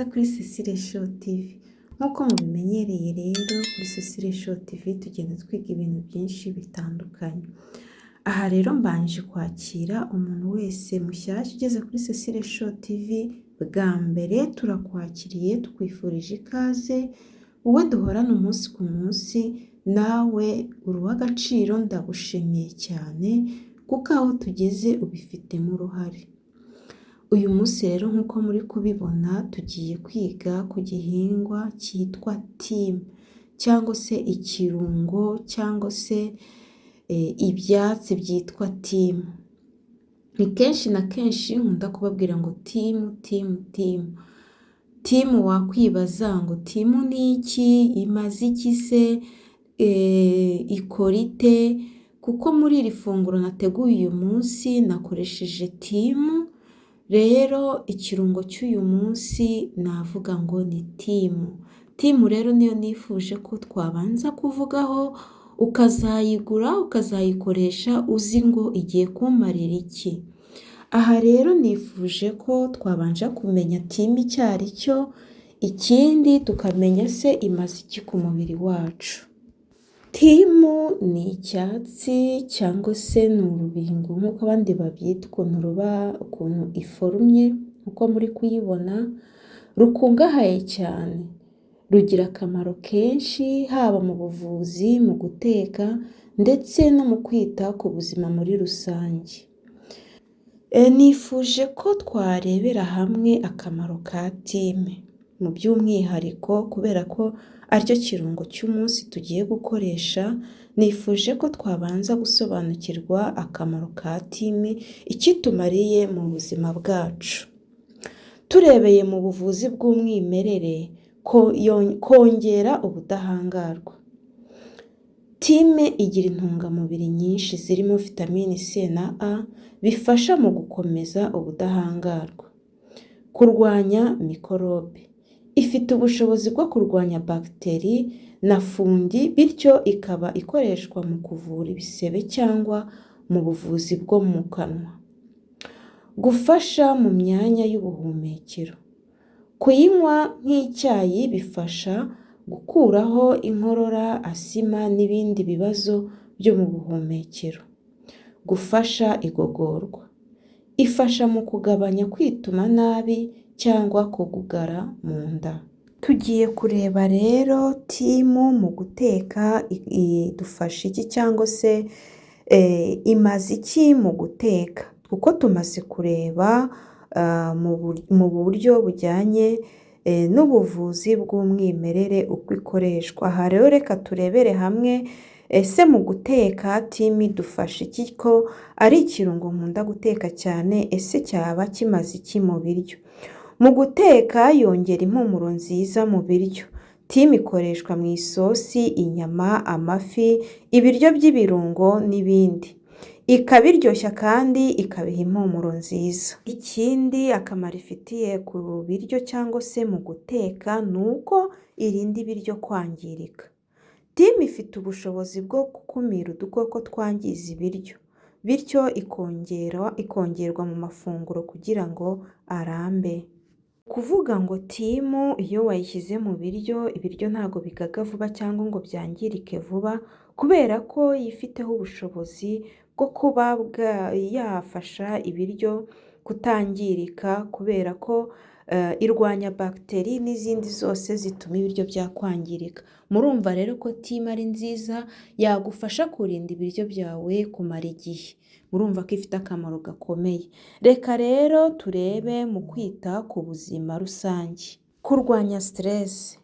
neza kuri Cecile Show TV. Nk'uko mubimenyereye rero kuri Cecile Show TV tugenda twiga ibintu byinshi bitandukanye. Aha rero mbanje kwakira umuntu wese mushyashya ugeze kuri Cecile Show TV bwa mbere, turakwakiriye tukwifurije ikaze. Wowe duhorana umunsi ku munsi, nawe uri uw'agaciro, ndagushimiye cyane kuko aho tugeze ubifitemo uruhare. Uyu munsi rero nk'uko muri kubibona tugiye kwiga ku gihingwa cyitwa timu cyangwa se ikirungo cyangwa se ibyatsi byitwa timu. Ni kenshi na kenshi nkunda kubabwira ngo timu wakwibaza ngo timu ni iki, imaze iki se, ikora ite? Kuko muri iri funguro nateguye uyu munsi nakoresheje timu. Rero ikirungo cy'uyu munsi navuga ngo ni timu rero niyo nifuje ko twabanza kuvugaho, ukazayigura ukazayikoresha uzi ngo igiye kumarira iki. Aha rero nifuje ko twabanje kumenya timu icyo ari cyo, ikindi tukamenya se imaze iki ku mubiri wacu. Timu ni icyatsi cyangwa se ni urubingo nk'uko abandi babyita, ukuntu iforumye nk'uko muri kuyibona, rukungahaye cyane, rugira akamaro kenshi haba mu buvuzi, mu guteka ndetse no mu kwita ku buzima muri rusange. Nifuje ko twarebera hamwe akamaro ka timu mu by'umwihariko, kubera ko aricyo kirungo cy'umunsi tugiye gukoresha. Nifuje ko twabanza gusobanukirwa akamaro ka timu, ikitumariye mu buzima bwacu. Turebeye mu buvuzi bw'umwimerere, kongera ubudahangarwa. Timu igira intungamubiri nyinshi zirimo vitamini C na A, bifasha mu gukomeza ubudahangarwa. Kurwanya mikorobe. Ifite ubushobozi bwo kurwanya bagiteri na fundi, bityo ikaba ikoreshwa mu kuvura ibisebe cyangwa mu buvuzi bwo mu kanwa. Gufasha mu myanya y'ubuhumekero. Kuyinywa nk'icyayi bifasha gukuraho inkorora, asima n'ibindi bibazo byo mu buhumekero. Gufasha igogorwa. Ifasha mu kugabanya kwituma nabi cyangwa kugugara mu nda. Tugiye kureba rero timu mu guteka idufasha iki cyangwa se imaze iki mu guteka, kuko tumaze kureba mu buryo bujyanye n'ubuvuzi bw'umwimerere uko ikoreshwa. Aha rero reka turebere hamwe, ese mu guteka timu idufasha iki? Ko ari ikirungo nkunda guteka cyane, ese cyaba kimaze iki mu biryo? Mu guteka yongera impumuro nziza mu biryo. Timu ikoreshwa mu isosi, inyama, amafi, ibiryo by'ibirungo n'ibindi. Ikabiryoshya kandi ikabiha impumuro nziza. Ikindi akamaro ifitiye ku biryo cyangwa se mu guteka ni uko irinda ibiryo kwangirika. Timu ifite ubushobozi bwo gukumira udukoko twangiza ibiryo, bityo ikongerwa mu mafunguro kugira ngo arambe. Kuvuga ngo timu iyo wayishyize mu biryo, ibiryo ntabwo bigaga vuba cyangwa ngo byangirike vuba, kubera ko yifiteho ubushobozi bwo kuba yafasha ibiryo kutangirika, kubera ko irwanya bagiteri n'izindi zose zituma ibiryo byakwangirika. Murumva rero ko timu ari nziza, yagufasha kurinda ibiryo byawe kumara igihe. Murumva ko ifite akamaro gakomeye. Reka rero turebe mu kwita ku buzima rusange. Kurwanya stress.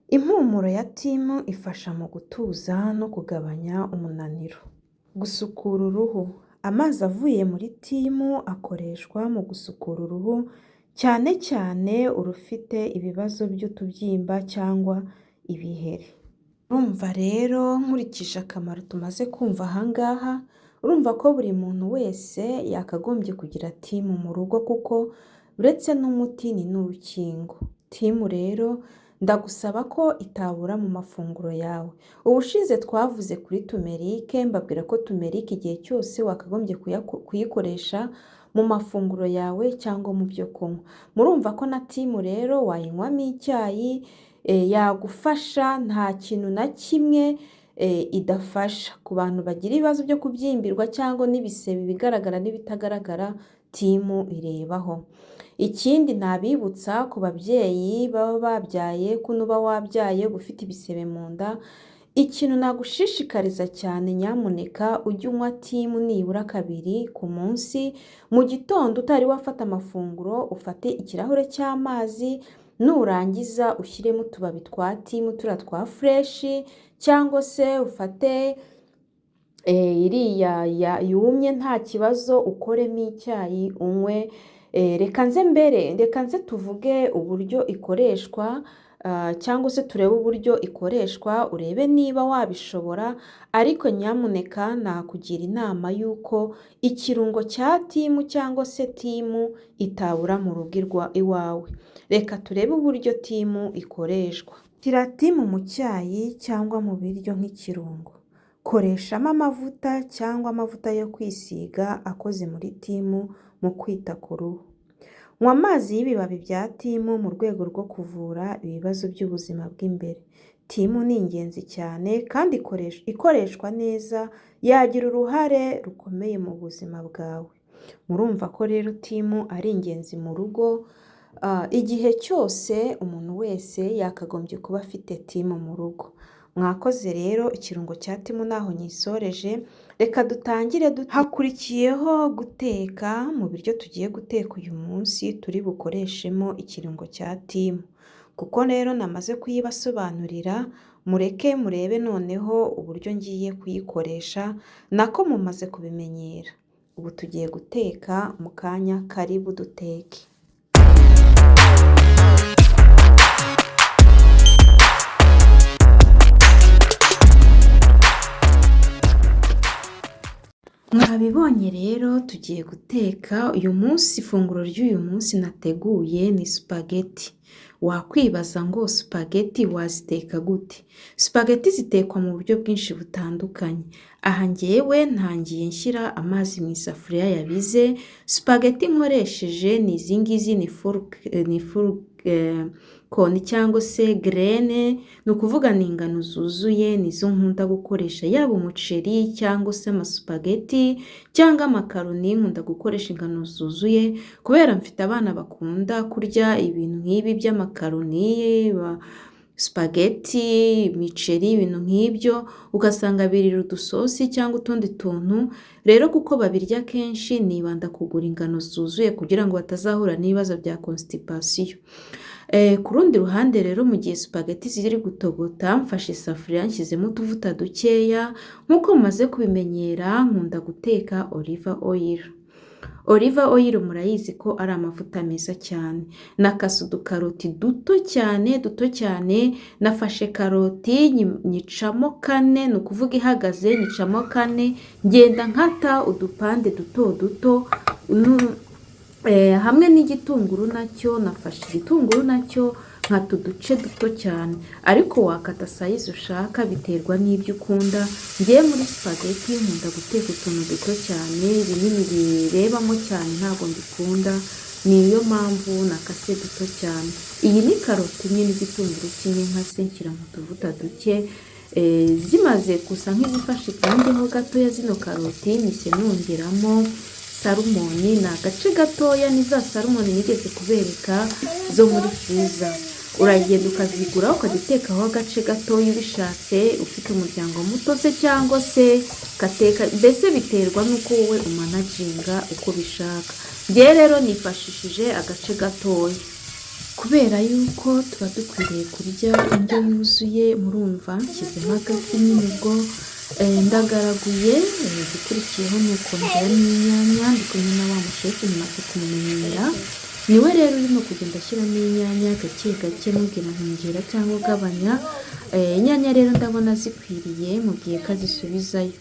Impumuro ya timu ifasha mu gutuza no kugabanya umunaniro. Gusukura uruhu. Amazi avuye muri timu akoreshwa mu gusukura uruhu, cyane cyane urufite ibibazo by'utubyimba cyangwa ibiheri. Urumva rero nkurikije akamaro tumaze kumva ahangaha, urumva ko buri muntu wese yakagombye kugira timu mu rugo, kuko uretse n'umuti ni n'urukingo. Timu rero ndagusaba ko itabura mu mafunguro yawe. Ubushize twavuze kuri tumerike, mbabwira ko tumerike igihe cyose wakagombye kuyikoresha mu mafunguro yawe cyangwa mu byo kunywa. Murumva ko na timu rero wayinywamo icyayi, yagufasha nta kintu na kimwe idafasha. Ku bantu bagira ibibazo byo kubyimbirwa cyangwa n'ibisebe ibigaragara n'ibitagaragara, timu irebaho. Ikindi nabibutsa ku babyeyi baba babyaye, ko nuba wabyaye ufite ibisebe mu nda, ikintu nagushishikariza cyane nyamuneka ujye unywa timu nibura 2 ku munsi. Mu gitondo utari wafata amafunguro ufate ikirahure cy'amazi, nurangiza ushyiremo utubabi twa timu turiya twa fureshi, cyangwa se ufate iriya yumye nta kibazo ukoremo icyayi unywe. Reka nze tuvuge uburyo ikoreshwa, cyangwa se turebe uburyo ikoreshwa urebe niba wabishobora. Ariko nyamuneka nakugira inama y'uko ikirungo cya timu cyangwa se timu itabura mu rugo iwawe. Reka turebe uburyo timu ikoreshwa. Shyira timu mu cyayi cyangwa mu biryo nk'ikirungo. Koreshamo amavuta cyangwa amavuta yo kwisiga akoze muri timu mu kwita ku ruhu. Nywa amazi y'ibibabi bya timu mu rwego rwo kuvura ibibazo by'ubuzima bw'imbere. Timu ni ingenzi cyane kandi ikoreshwa neza yagira uruhare rukomeye mu buzima bwawe. Murumva ko rero timu ari ingenzi mu rugo. Igihe cyose umuntu wese yakagombye kuba afite timu mu rugo. Mwakoze rero, ikirungo cya timu naho nyisoreje. Reka dutangire hakurikiyeho guteka. Mu biryo tugiye guteka uyu munsi turi bukoreshemo ikirungo cya timu. Kuko rero namaze kuyibasobanurira, mureke murebe noneho uburyo ngiye kuyikoresha, nako mumaze kubimenyera. Ubu tugiye guteka mu kanya, karibu duteke. Mwabibonye rero tugiye guteka uyu munsi. Ifunguro ry'uyu munsi nateguye ni spaghetti. Wakwibaza ngo spaghetti waziteka gute? Spaghetti zitekwa mu buryo bwinshi butandukanye. Aha ngewe ntangiye nshyira amazi mu isafuriya yabize. Spaghetti nkoresheje ni izi ngizi, ni full koni cyangwa se grene, ni ukuvuga ni ingano zuzuye, nizo nkunda gukoresha, yaba umuceri cyangwa se amasupageti cyangwa amakaroni. Nkunda gukoresha ingano zuzuye kubera mfite abana bakunda kurya ibintu nk'ibi by'amakaroni, spaghetti, imiceri, ibintu nk'ibyo, ugasanga birira udusosi cyangwa utundi tuntu. Rero kuko babirya kenshi, nibanda kugura ingano zuzuye kugira ngo batazahura n'ibibazo bya constipation. Ku rundi ruhande rero, mu gihe spaghetti ziri gutogota, mfashe isafuriya nshyizemo utuvuta dukeya. Nk'uko mumaze kubimenyera, nkunda guteka olive oil. Olive oil murayizi ko ari amavuta meza cyane. Nakase udukaroti duto cyane. Nafashe karoti nyicamo 4, ni ukuvuga ihagaze nyicamo 4, ngenda nkata udupande duto. Hamwe n'igitunguru nacyo, nafashe igitunguru nacyo nkata uduce duto cyane. Ariko wakata size ushaka biterwa n'ibyo ukunda. Ngiye muri spaghetti nkunda guteka utuntu duto cyane, binini birebamo cyane ntabwo mbikunda. Niyo mpamvu nakase duto cyane. Iyi ni karoti imwe n'igitunguru kimwe nkase nshyira mu tuvuta duke. Zimaze gusa nk'izifashe ikandeho gatoya zino karoti, nise nongeramo salmoni. Ni agace gatoya, ni za salmoni nigeze kubereka zo muri friza. Uragenda ukazigura ukazitekaho agace gatoya ubishatse, ufite umuryango muto se cyangwa se gateka, mbese biterwa n'uko wowe umanaginga uko bishaka. Ngewe rero nifashishije agace gatoya kubera yuko tuba dukwiriye kurya indyo yuzuye. Murumva nshyizemo agafi n'inego, ndagaraguye. Igikurikiyeho ni ukongera n'inyanya. Ndi kumwe na wa mushefu mumaze kumumenyera, niwe rero urimo kugenda ashyiramo inyanya gake gake, mubwira nkongera cyangwa ugabanya. Inyanya rero ndabona zikwiriye, mubwiye ko azisubizayo.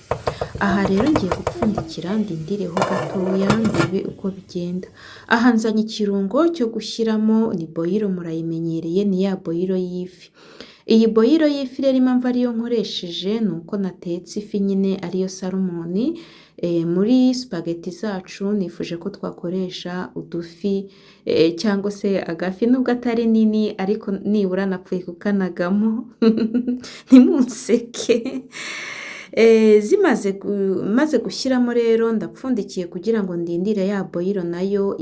Aha rero ngiye gupfundikira ndindireho gatoya ndebe uko bigenda. Aha nzanye ikirungo cyo gushyiramo, ni boyiro, murayimenyereye, ni ya boyiro y'ifi. Iyi boyiro y'ifi rero impamvu ariyo nkoresheje ni uko natetse ifi nyine ariyo salmoni. muri spaghetti zacu nifuje ko twakoresha udufi cyangwa se agafi nubwo atari nini ariko nibura napfuye kukanagamo ntimunseke. Maze gushyiramo rero ndapfundikiye kugira ngo ndindire ya boyiro nayo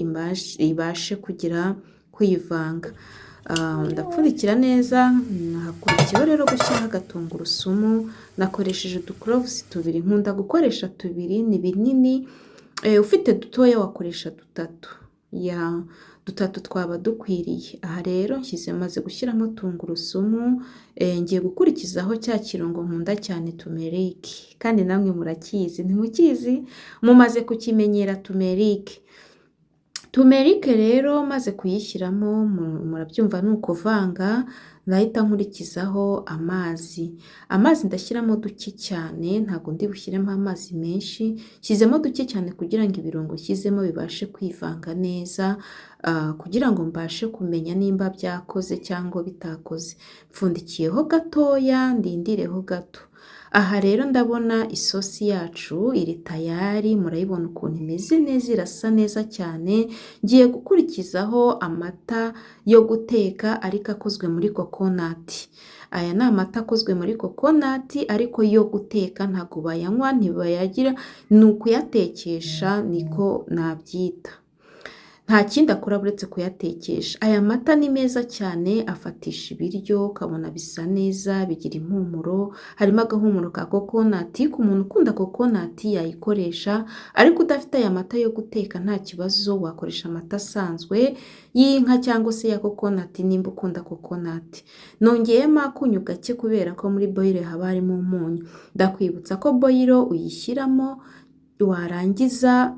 ibashe kugira kwivanga. Ndapfundikira neza, hakurikiyeho rero gushyiraho agatungurusumu, nakoresheje uducloves 2, nkunda gukoresha 2 ni binini, ufite dutoya wakoresha 3, 3 twaba dukwiriye. Aha rero maze gushyiramo tungurusumu, ngiye gukurikizaho cya kirungo nkunda cyane turmeric, kandi namwe murakizi, ntimukizi mumaze kukimenyera turmeric rero maze kuyishyiramo murabyumva nuko vanga, ndahita nkurikizaho amazi ndashyiramo duke cyane, ntago ndi bushyiremo amazi menshi, shyizemo duke cyane kugira ngo ibirungo shyizemo bibashe kwivanga neza, kugira ngo mbashe kumenya nimba byakoze cyangwa bitakoze. Pfundikiyeho gatoya ndindireho gato. Aha rero ndabona isosi yacu iri tayari, murayibona ukuntu imeze neza, irasa neza cyane. Ngiye gukurikizaho amata yo guteka ariko akozwe muri coconut. Aya ni amata akozwe muri coconut ariko yo guteka, ntago bayanywa ntibayagira, ni ukuyatekesha niko nabyita. Nta kindi akora uretse kuyatekesha. Aya mata ni meza cyane, afatisha ibiryo ukabona bisa neza, bigira impumuro, harimo agahumuro ka coconut. Ku muntu ukunda coconut yayikoresha, ariko udafite aya mata yo guteka nta kibazo, wakoresha amata asanzwe y'inka cyangwa se ya coconut nimba ukunda coconut. Nongeyemo akunyu gake kubera ko muri boyiro haba harimo umunyu. Ndakwibutsa ko boyiro uyishyiramo, warangiza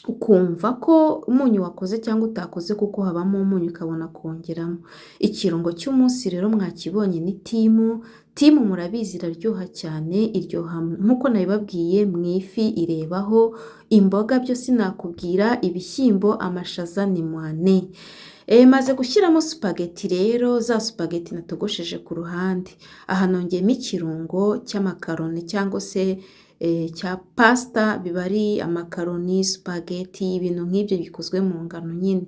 ukumva ko umunyu wakoze cyangwa utakoze kuko habamo umunyu ukabona kongeramo. Ikirungo cy'umunsi rero mwakibonye ni timu. Murabizi iraryoha cyane, iryoha nkuko nabibabwiye mu ifi irebaho, imboga byo sinakubwira, ibishyimbo, amashaza ni mwane. Maze gushyiramo spaghetti rero, za spaghetti natogosheje ku ruhande. Aha nongeyemo ikirungo cy'amakaroni cyangwa se cya pasta, biba ari amakaroni, spaghetti, ibintu nk'ibyo bikozwe mu ngano nyine.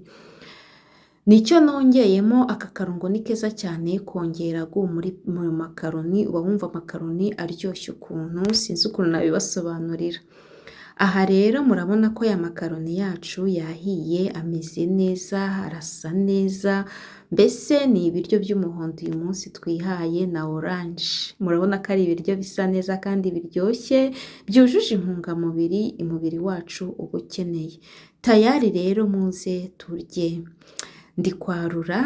Nicyo nongeyemo. Aka karungo ni keza cyane kongera muri makaroni, uba wumva makaroni aryoshye ukuntu, sinzi ukuntu nabibasobanurira. Aha rero murabona ko ya makaroni yacu yahiye, ameze neza, arasa neza, mbese ni ibiryo by'umuhondo uyu munsi twihaye na oranje. Murabona ko ari ibiryo bisa neza kandi biryoshye, byujuje intungamubiri umubiri wacu uba ukeneye. Tayari rero muze turye. Ndi kwarura,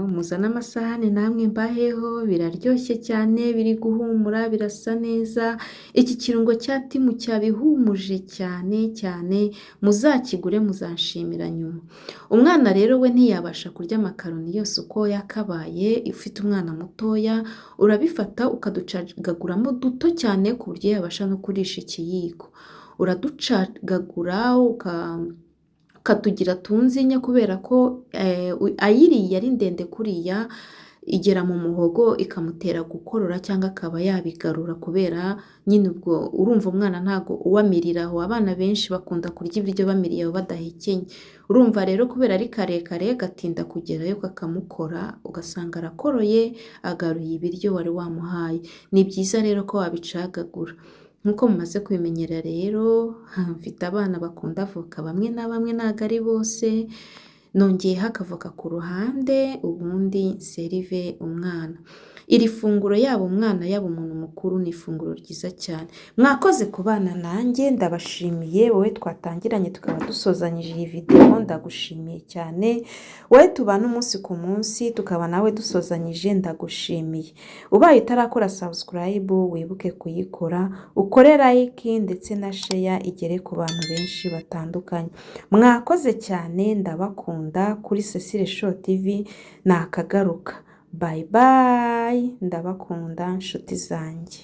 muzana amasahani namwe mbaheho, biraryoshye cyane, biri guhumura, birasa neza. Iki kirungo cya timu cyabihumuje cyane, muzakigure muzanshimira nyuma. Umwana rero we ntiyabasha kurya makaroni yose uko yakabaye, ufite umwana mutoya urabifata ukaducagaguramo duto cyane ku buryo yabasha no kurisha ikiyiko. Uraducagagura ukatugira tunzinya kubera ko ayiriye ari ndende kuriya igera mu muhogo ikamutera gukorora cyangwa akaba yabigarura, kubera nyine ubwo urumva umwana ntago uwamiriraho. Abana benshi bakunda kurya ibiryo bamiriyeho badahekenye. Urumva rero kubera ari karekare gatinda kugerayo kakamukora, ugasanga arakoroye agaruye ibiryo wari wamuhaye. Ni byiza rero ko wabicagagura. Nkuko mumaze kubimenyera rero, mfite abana bakunda avoka bamwe na bamwe, ntago ari bose. Nongeyeho akavoka ku ruhande, ubundi serive umwana. Iri funguro yaba umwana yaba umuntu mukuru ni ifunguro ryiza cyane. Mwakoze kubana nanjye, ndabashimiye. Wowe twatangiranye tukaba dusozanyije iyi video, ndagushimiye cyane. Wowe tubana umunsi ku munsi tukaba nawe dusozanyije, ndagushimiye. Ubaye utarakora subscribe wibuke kuyikora, ukore like ndetse na share igere ku bantu benshi batandukanye. Mwakoze cyane, ndabakunda. Kuri Cecile Show TV nakagaruka. Bye bye, ndabakunda nshuti zanjye.